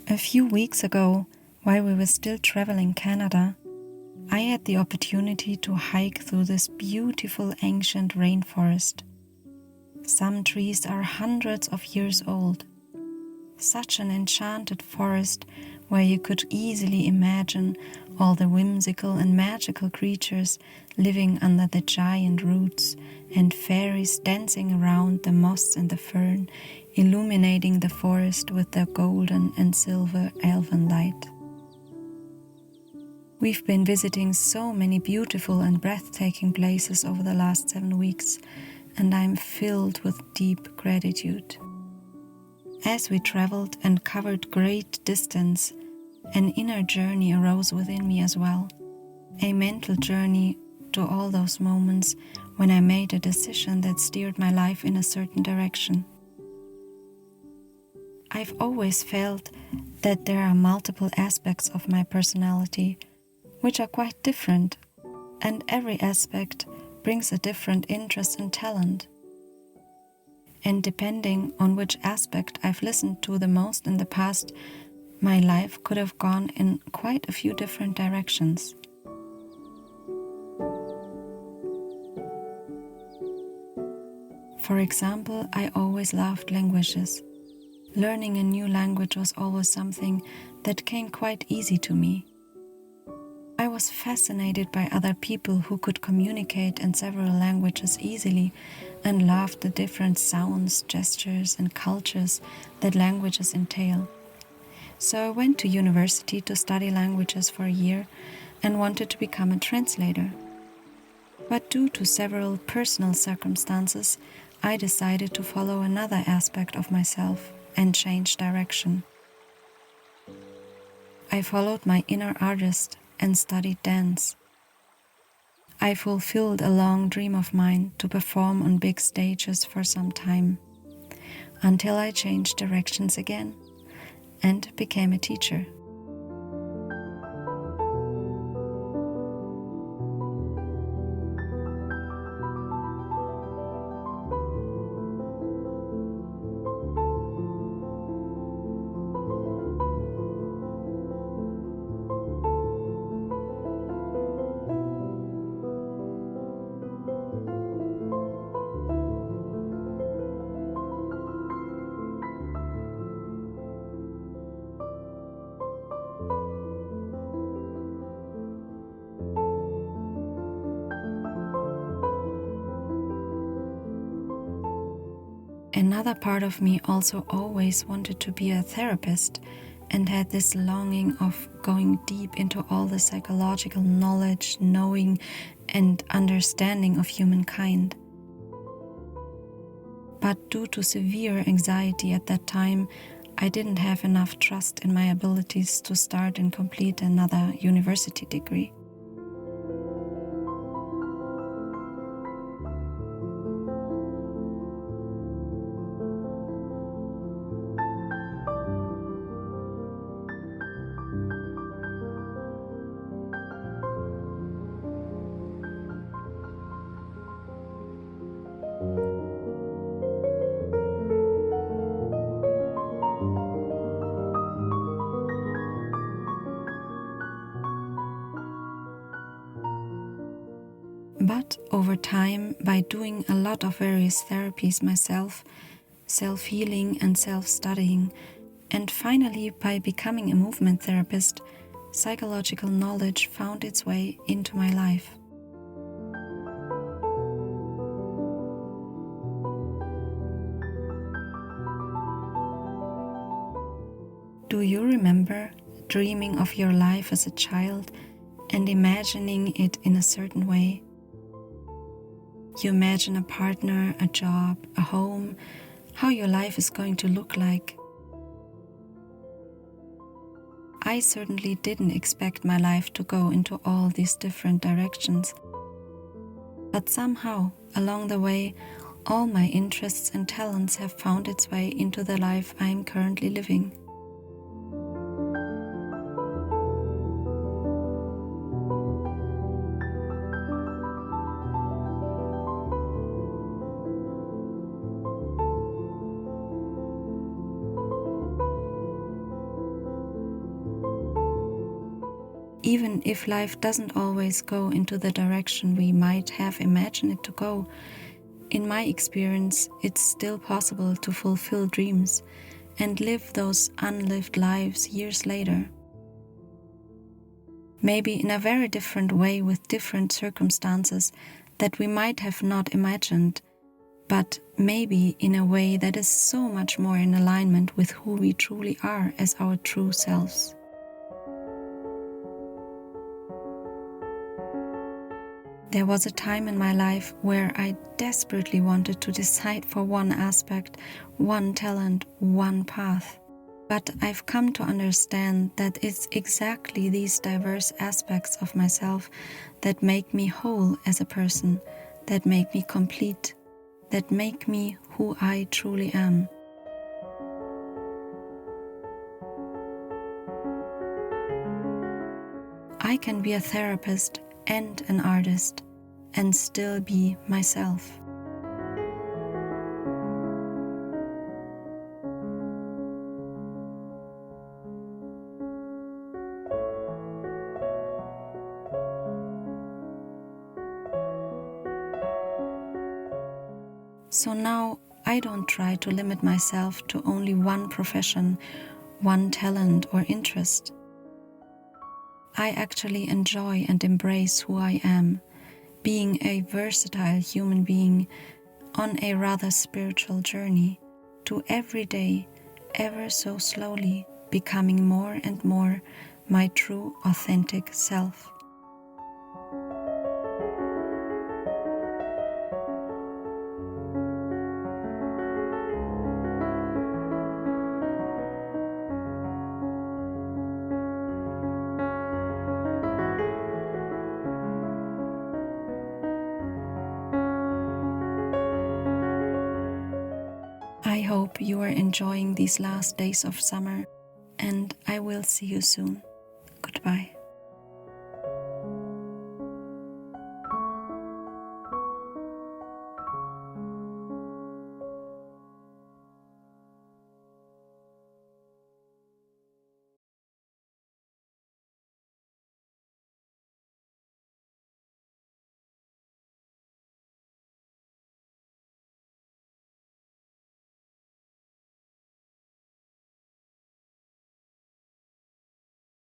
A few weeks ago, while we were still traveling Canada, I had the opportunity to hike through this beautiful ancient rainforest. Some trees are hundreds of years old. Such an enchanted forest where you could easily imagine all the whimsical and magical creatures living under the giant roots and fairies dancing around the moss and the fern, illuminating the forest with their golden and silver elven light. We've been visiting so many beautiful and breathtaking places over the last 7 weeks, and I'm filled with deep gratitude. As we traveled and covered great distance, an inner journey arose within me as well, a mental journey to all those moments when I made a decision that steered my life in a certain direction. I've always felt that there are multiple aspects of my personality, which are quite different, and every aspect brings a different interest and talent. And depending on which aspect I've listened to the most in the past, my life could have gone in quite a few different directions. For example, I always loved languages. Learning a new language was always something that came quite easy to me. I was fascinated by other people who could communicate in several languages easily and loved the different sounds, gestures, and cultures that languages entail. So I went to university to study languages for a year and wanted to become a translator. But due to several personal circumstances, I decided to follow another aspect of myself and change direction. I followed my inner artist and studied dance. I fulfilled a long dream of mine to perform on big stages for some time, until I changed directions again and became a teacher. Another part of me also always wanted to be a therapist and had this longing of going deep into all the psychological knowledge, knowing, and understanding of humankind. But due to severe anxiety at that time, I didn't have enough trust in my abilities to start and complete another university degree. But over time, by doing a lot of various therapies myself, self-healing and self-studying, and finally by becoming a movement therapist, psychological knowledge found its way into my life. Do you remember dreaming of your life as a child and imagining it in a certain way? You imagine a partner, a job, a home, how your life is going to look like. I certainly didn't expect my life to go into all these different directions. But somehow, along the way, all my interests and talents have found its way into the life I am currently living. Even if life doesn't always go into the direction we might have imagined it to go, in my experience, it's still possible to fulfill dreams and live those unlived lives years later. Maybe in a very different way with different circumstances that we might have not imagined, but maybe in a way that is so much more in alignment with who we truly are as our true selves. There was a time in my life where I desperately wanted to decide for one aspect, one talent, one path. But I've come to understand that it's exactly these diverse aspects of myself that make me whole as a person, that make me complete, that make me who I truly am. I can be a therapist and an artist and still be myself. So now I don't try to limit myself to only one profession, one talent or interest. I actually enjoy and embrace who I am, being a versatile human being on a rather spiritual journey to every day, ever so slowly, becoming more and more my true, authentic self. I hope you are enjoying these last days of summer, and I will see you soon. Goodbye.